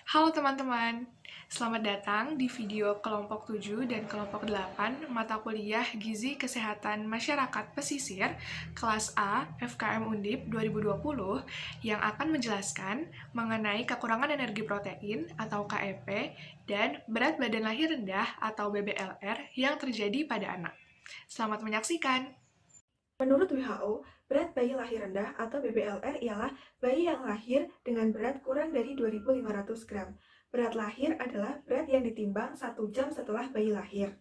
Halo teman-teman, selamat datang di video kelompok 7 dan kelompok 8 mata kuliah Gizi Kesehatan Masyarakat Pesisir kelas A FKM Undip 2020 yang akan menjelaskan mengenai kekurangan energi protein atau KEP dan berat badan lahir rendah atau BBLR yang terjadi pada anak. Selamat menyaksikan! Menurut WHO, berat bayi lahir rendah atau BBLR ialah bayi yang lahir dengan berat kurang dari 2.500 gram. Berat lahir adalah berat yang ditimbang 1 jam setelah bayi lahir.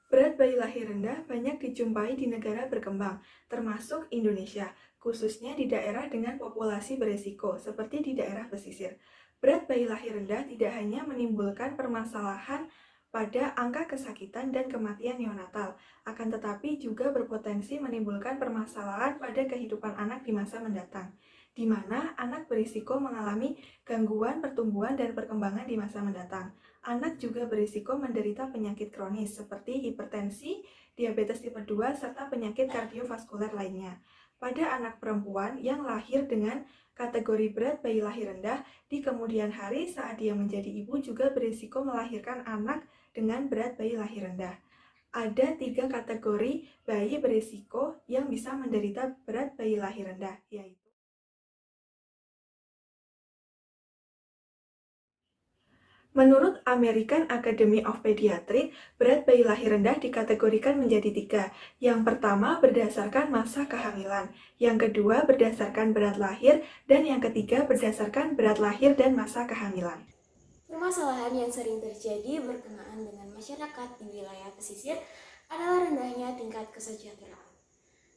Berat bayi lahir rendah banyak dijumpai di negara berkembang, termasuk Indonesia, khususnya di daerah dengan populasi beresiko, seperti di daerah pesisir. Berat bayi lahir rendah tidak hanya menimbulkan permasalahan pada angka kesakitan dan kematian neonatal, akan tetapi juga berpotensi menimbulkan permasalahan pada kehidupan anak di masa mendatang, di mana anak berisiko mengalami gangguan pertumbuhan dan perkembangan di masa mendatang. Anak juga berisiko menderita penyakit kronis seperti hipertensi, diabetes tipe 2, serta penyakit kardiovaskuler lainnya. Pada anak perempuan yang lahir dengan kategori berat bayi lahir rendah, di kemudian hari saat dia menjadi ibu juga berisiko melahirkan anak dengan berat bayi lahir rendah. Ada 3 kategori bayi berisiko yang bisa menderita berat bayi lahir rendah, yaitu menurut American Academy of Pediatrics, berat bayi lahir rendah dikategorikan menjadi 3. Yang pertama berdasarkan masa kehamilan, yang kedua berdasarkan berat lahir, dan yang ketiga berdasarkan berat lahir dan masa kehamilan. Permasalahan yang sering terjadi berkenaan dengan masyarakat di wilayah pesisir adalah rendahnya tingkat kesejahteraan.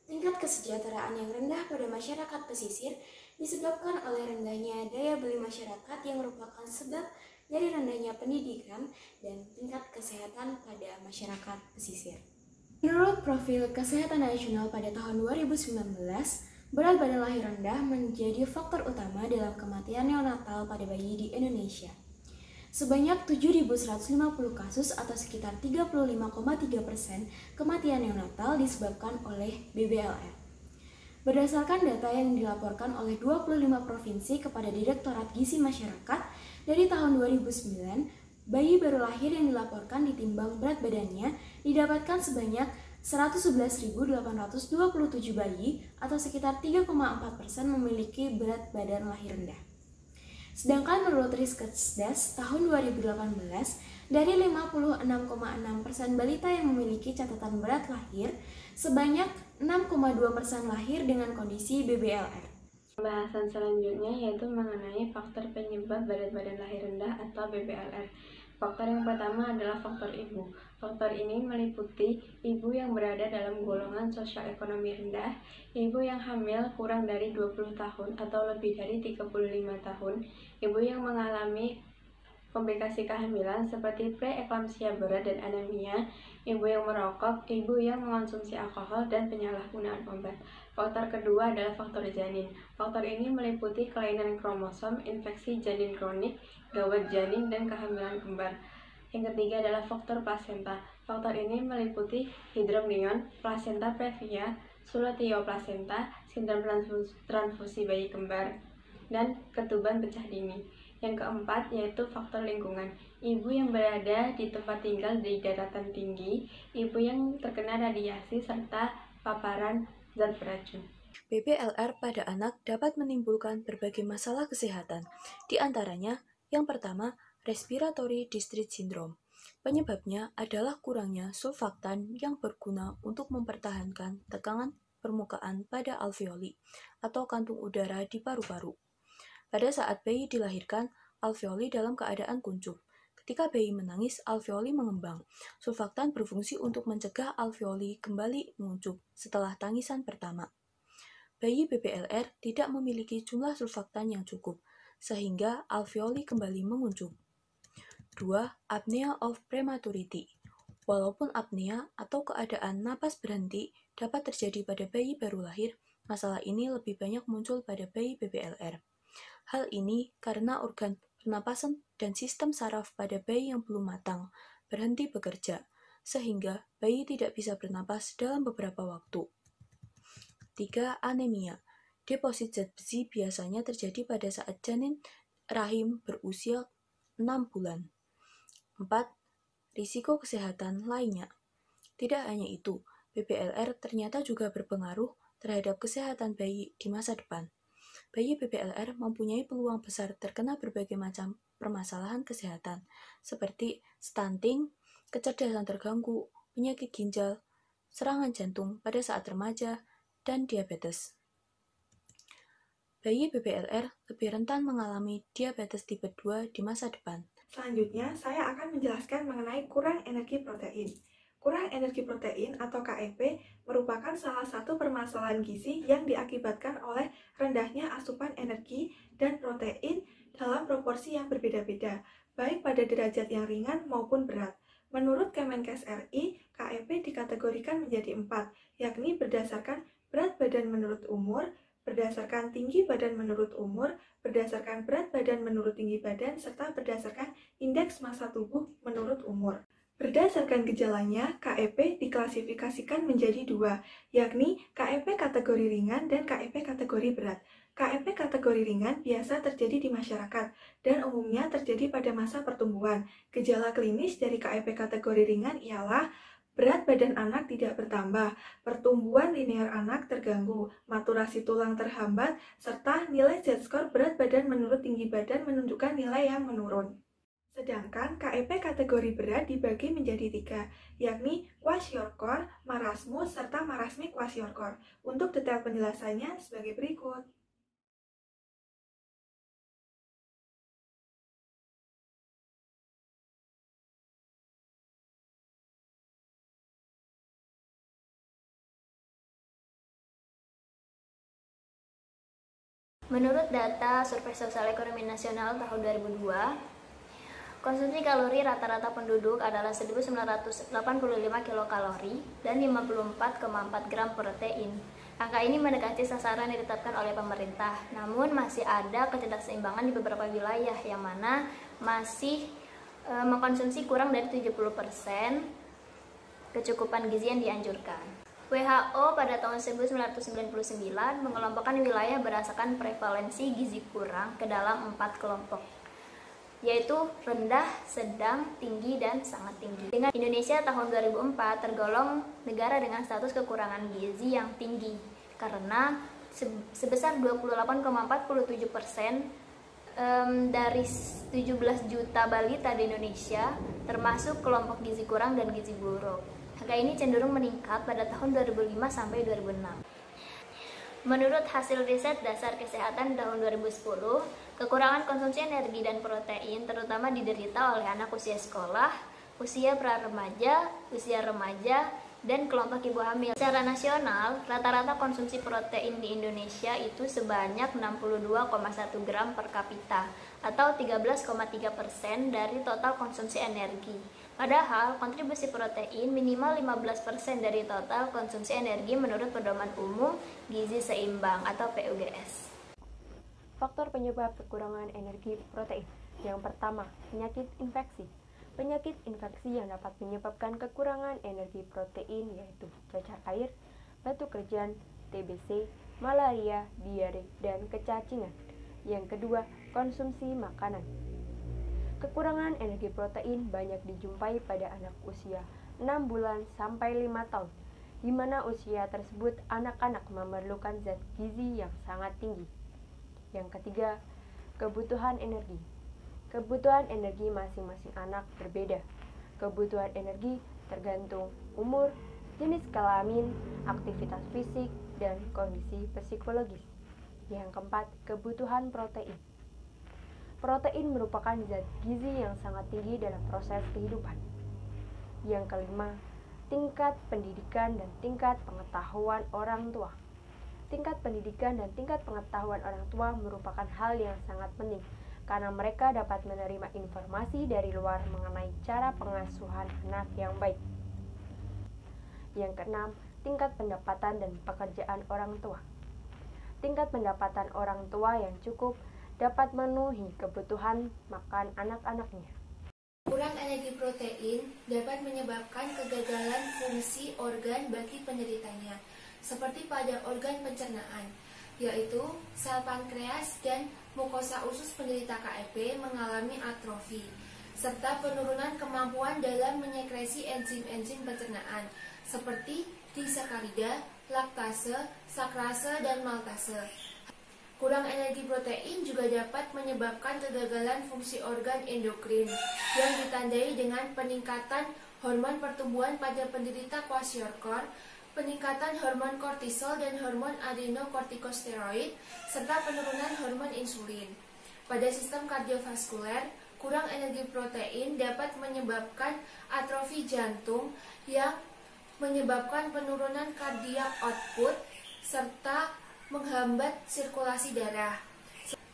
Tingkat kesejahteraan yang rendah pada masyarakat pesisir disebabkan oleh rendahnya daya beli masyarakat yang merupakan sebab dari rendahnya pendidikan dan tingkat kesehatan pada masyarakat pesisir. Menurut Profil Kesehatan Nasional pada tahun 2019, berat badan lahir rendah menjadi faktor utama dalam kematian neonatal pada bayi di Indonesia. Sebanyak 7.150 kasus atau sekitar 35,3% kematian neonatal disebabkan oleh BBLR. Berdasarkan data yang dilaporkan oleh 25 provinsi kepada Direktorat Gizi Masyarakat dari tahun 2009, bayi baru lahir yang dilaporkan ditimbang berat badannya didapatkan sebanyak 111.827 bayi atau sekitar 3,4% memiliki berat badan lahir rendah. Sedangkan menurut Riskesdas tahun 2018, dari 56,6% balita yang memiliki catatan berat lahir, sebanyak 6,2% lahir dengan kondisi BBLR. Pembahasan selanjutnya yaitu mengenai faktor penyebab berat badan lahir rendah atau BBLR. Faktor yang pertama adalah faktor ibu. Faktor ini meliputi ibu yang berada dalam golongan sosial ekonomi rendah, ibu yang hamil kurang dari 20 tahun atau lebih dari 35 tahun, ibu yang mengalami komplikasi kehamilan seperti preeklamsia berat dan anemia, ibu yang merokok, ibu yang mengonsumsi alkohol, dan penyalahgunaan obat. Faktor kedua adalah faktor janin. Faktor ini meliputi kelainan kromosom, infeksi janin kronik, gawat janin, dan kehamilan kembar. Yang ketiga adalah faktor plasenta. Faktor ini meliputi hidromnion, plasenta previa, sulotio-plasenta, sindrom transfusi bayi kembar, dan ketuban pecah dini. Yang keempat yaitu faktor lingkungan. Ibu yang berada di tempat tinggal di daratan tinggi, ibu yang terkena radiasi, serta paparan zat beracun. BBLR pada anak dapat menimbulkan berbagai masalah kesehatan. Di antaranya, yang pertama, respiratory distress syndrome. Penyebabnya adalah kurangnya surfaktan yang berguna untuk mempertahankan tekanan permukaan pada alveoli atau kantung udara di paru-paru. Pada saat bayi dilahirkan, alveoli dalam keadaan kuncup. Ketika bayi menangis, alveoli mengembang. Surfaktan berfungsi untuk mencegah alveoli kembali menguncup setelah tangisan pertama. Bayi BBLR tidak memiliki jumlah surfaktan yang cukup, sehingga alveoli kembali menguncup. 2. Apnea of prematurity. Walaupun apnea atau keadaan napas berhenti dapat terjadi pada bayi baru lahir, masalah ini lebih banyak muncul pada bayi BBLR. Hal ini karena organ pernapasan dan sistem saraf pada bayi yang belum matang berhenti bekerja, sehingga bayi tidak bisa bernapas dalam beberapa waktu. 3. Anemia. Deposit zat besi biasanya terjadi pada saat janin rahim berusia 6 bulan. 4. Risiko kesehatan lainnya. Tidak hanya itu, BPLR ternyata juga berpengaruh terhadap kesehatan bayi di masa depan. Bayi BPLR mempunyai peluang besar terkena berbagai macam permasalahan kesehatan, seperti stunting, kecerdasan terganggu, penyakit ginjal, serangan jantung pada saat remaja, dan diabetes. Bayi BPLR lebih rentan mengalami diabetes tipe 2 di masa depan. Selanjutnya, saya akan menjelaskan mengenai kurang energi protein. Kurang energi protein atau KEP merupakan salah satu permasalahan gizi yang diakibatkan oleh rendahnya asupan energi dan protein dalam proporsi yang berbeda-beda, baik pada derajat yang ringan maupun berat. Menurut Kemenkes RI, KEP dikategorikan menjadi 4, yakni berdasarkan berat badan menurut umur, berdasarkan tinggi badan menurut umur, berdasarkan berat badan menurut tinggi badan, serta berdasarkan indeks massa tubuh menurut umur. Berdasarkan gejalanya, KEP diklasifikasikan menjadi 2, yakni KEP kategori ringan dan KEP kategori berat. KEP kategori ringan biasa terjadi di masyarakat dan umumnya terjadi pada masa pertumbuhan. Gejala klinis dari KEP kategori ringan ialah berat badan anak tidak bertambah, pertumbuhan linear anak terganggu, maturasi tulang terhambat, serta nilai Z-score berat badan menurut tinggi badan menunjukkan nilai yang menurun. Sedangkan KEP kategori berat dibagi menjadi 3, yakni kwashiorkor, marasmus, serta marasmik kwashiorkor. Untuk detail penjelasannya sebagai berikut. Menurut data Survei Sosial Ekonomi Nasional tahun 2002, konsumsi kalori rata-rata penduduk adalah 1.985 kilokalori dan 54,4 gram protein. Angka ini mendekati sasaran yang ditetapkan oleh pemerintah, namun masih ada ketidakseimbangan di beberapa wilayah yang mana masih mengkonsumsi kurang dari 70% kecukupan gizi yang dianjurkan. WHO pada tahun 1999 mengelompokkan wilayah berdasarkan prevalensi gizi kurang ke dalam 4 kelompok, yaitu rendah, sedang, tinggi, dan sangat tinggi. Dengan Indonesia tahun 2004 tergolong negara dengan status kekurangan gizi yang tinggi, karena sebesar 28,47% dari 17 juta balita di Indonesia termasuk kelompok gizi kurang dan gizi buruk. Angka ini cenderung meningkat pada tahun 2005 sampai 2006. Menurut hasil riset dasar kesehatan tahun 2010, kekurangan konsumsi energi dan protein terutama diderita oleh anak usia sekolah, usia pra-remaja, usia remaja, dan kelompok ibu hamil. Secara nasional, rata-rata konsumsi protein di Indonesia itu sebanyak 62,1 gram per kapita atau 13,3% dari total konsumsi energi. Padahal, kontribusi protein minimal 15% dari total konsumsi energi menurut Pedoman Umum Gizi Seimbang atau PUGS. Faktor penyebab kekurangan energi protein. Yang pertama, penyakit infeksi. Penyakit infeksi yang dapat menyebabkan kekurangan energi protein yaitu cacar air, batuk kerjan, TBC, malaria, diare, dan kecacingan. Yang kedua, konsumsi makanan. Kekurangan energi protein banyak dijumpai pada anak usia 6 bulan sampai 5 tahun, di mana usia tersebut anak-anak memerlukan zat gizi yang sangat tinggi. Yang ketiga, kebutuhan energi. Kebutuhan energi masing-masing anak berbeda. Kebutuhan energi tergantung umur, jenis kelamin, aktivitas fisik, dan kondisi psikologis. Yang keempat, kebutuhan protein. Protein merupakan zat gizi yang sangat tinggi dalam proses kehidupan. Yang kelima, tingkat pendidikan dan tingkat pengetahuan orang tua. Tingkat pendidikan dan tingkat pengetahuan orang tua merupakan hal yang sangat penting karena mereka dapat menerima informasi dari luar mengenai cara pengasuhan anak yang baik. Yang keenam, tingkat pendapatan dan pekerjaan orang tua. Tingkat pendapatan orang tua yang cukup dapat memenuhi kebutuhan makan anak-anaknya. Kurang energi protein dapat menyebabkan kegagalan fungsi organ bagi penderitanya, seperti pada organ pencernaan. yaitu sel pankreas dan mukosa usus penderita KEP mengalami atrofi, serta penurunan kemampuan dalam menyekresi enzim-enzim pencernaan seperti disakarida, laktase, sakrase, dan maltase. Kurang energi protein juga dapat menyebabkan kegagalan fungsi organ endokrin yang ditandai dengan peningkatan hormon pertumbuhan pada penderita kwashiorkor, peningkatan hormon kortisol dan hormon adenokortikosteroid, serta penurunan hormon insulin. Pada sistem kardiovaskuler, kurang energi protein dapat menyebabkan atrofi jantung yang menyebabkan penurunan cardiac output serta menghambat sirkulasi darah.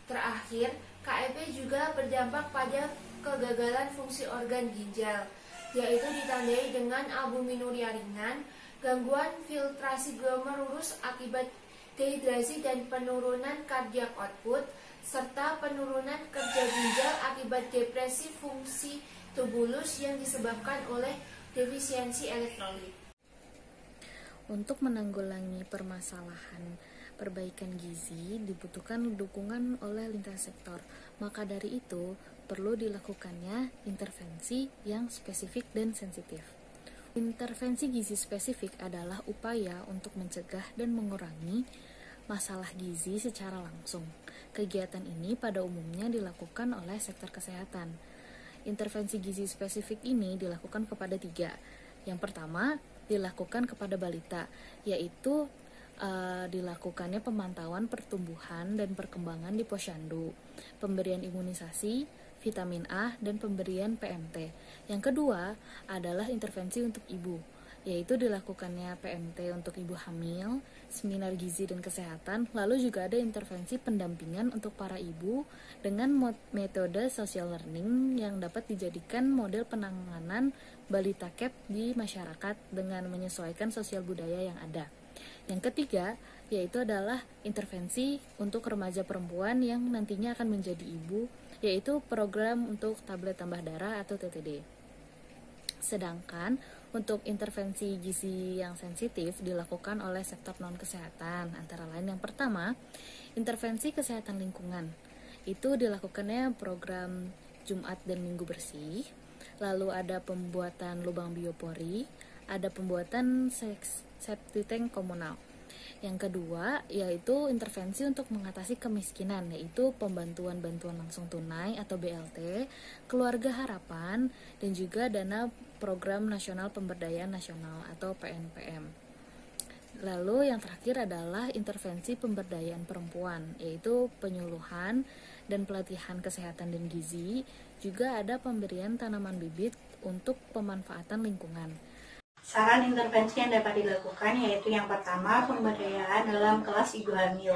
Terakhir, KEP juga berdampak pada kegagalan fungsi organ ginjal, yaitu ditandai dengan albuminuria ringan, gangguan filtrasi glomerulus akibat dehidrasi dan penurunan cardiac output, serta penurunan kerja ginjal akibat depresi fungsi tubulus yang disebabkan oleh defisiensi elektrolit. Untuk menanggulangi permasalahan perbaikan gizi dibutuhkan dukungan oleh lintas sektor. Maka dari itu, perlu dilakukannya intervensi yang spesifik dan sensitif. Intervensi gizi spesifik adalah upaya untuk mencegah dan mengurangi masalah gizi secara langsung. Kegiatan ini pada umumnya dilakukan oleh sektor kesehatan. Intervensi gizi spesifik ini dilakukan kepada 3. Yang pertama, dilakukan kepada balita, yaitu dilakukannya pemantauan pertumbuhan dan perkembangan di posyandu, pemberian imunisasi, vitamin A, dan pemberian PMT. Yang kedua adalah intervensi untuk ibu, yaitu dilakukannya PMT untuk ibu hamil, seminar gizi dan kesehatan, lalu juga ada intervensi pendampingan untuk para ibu dengan metode social learning yang dapat dijadikan model penanganan balita CAP di masyarakat dengan menyesuaikan sosial budaya yang ada. Yang ketiga, yaitu adalah intervensi untuk remaja perempuan yang nantinya akan menjadi ibu, yaitu program untuk tablet tambah darah atau TTD. Sedangkan untuk intervensi gizi yang sensitif dilakukan oleh sektor non-kesehatan, antara lain yang pertama, intervensi kesehatan lingkungan. Itu dilakukannya program Jumat dan Minggu Bersih, lalu ada pembuatan lubang biopori, ada pembuatan septic tank komunal. Yang kedua, yaitu intervensi untuk mengatasi kemiskinan, yaitu pembantuan bantuan langsung tunai atau BLT, keluarga harapan, dan juga dana program nasional pemberdayaan nasional atau PNPM. Lalu yang terakhir adalah intervensi pemberdayaan perempuan, yaitu penyuluhan dan pelatihan kesehatan dan gizi, juga ada pemberian tanaman bibit untuk pemanfaatan lingkungan. Saran intervensi yang dapat dilakukan yaitu yang pertama, pemberdayaan dalam kelas ibu hamil.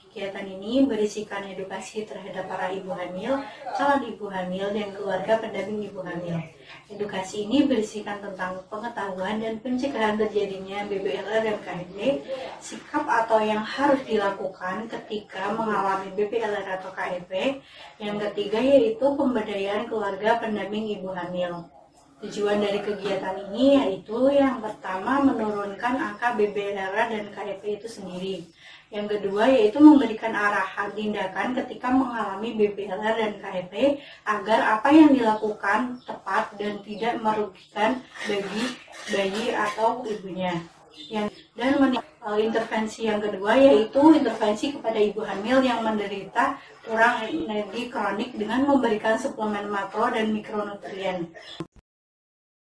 Kegiatan ini berisikan edukasi terhadap para ibu hamil, calon ibu hamil, dan keluarga pendamping ibu hamil. Edukasi ini berisikan tentang pengetahuan dan pencegahan terjadinya BPLR dan KEP, sikap atau yang harus dilakukan ketika mengalami BPLR atau KEP. Yang ketiga yaitu pemberdayaan keluarga pendamping ibu hamil. Tujuan dari kegiatan ini yaitu yang pertama menurunkan angka BPLR dan KEP itu sendiri. Yang kedua yaitu memberikan arahan tindakan ketika mengalami BPLR dan KEP agar apa yang dilakukan tepat dan tidak merugikan bagi bayi atau ibunya. Intervensi yang kedua yaitu intervensi kepada ibu hamil yang menderita kurang energi kronik dengan memberikan suplemen makro dan mikronutrien.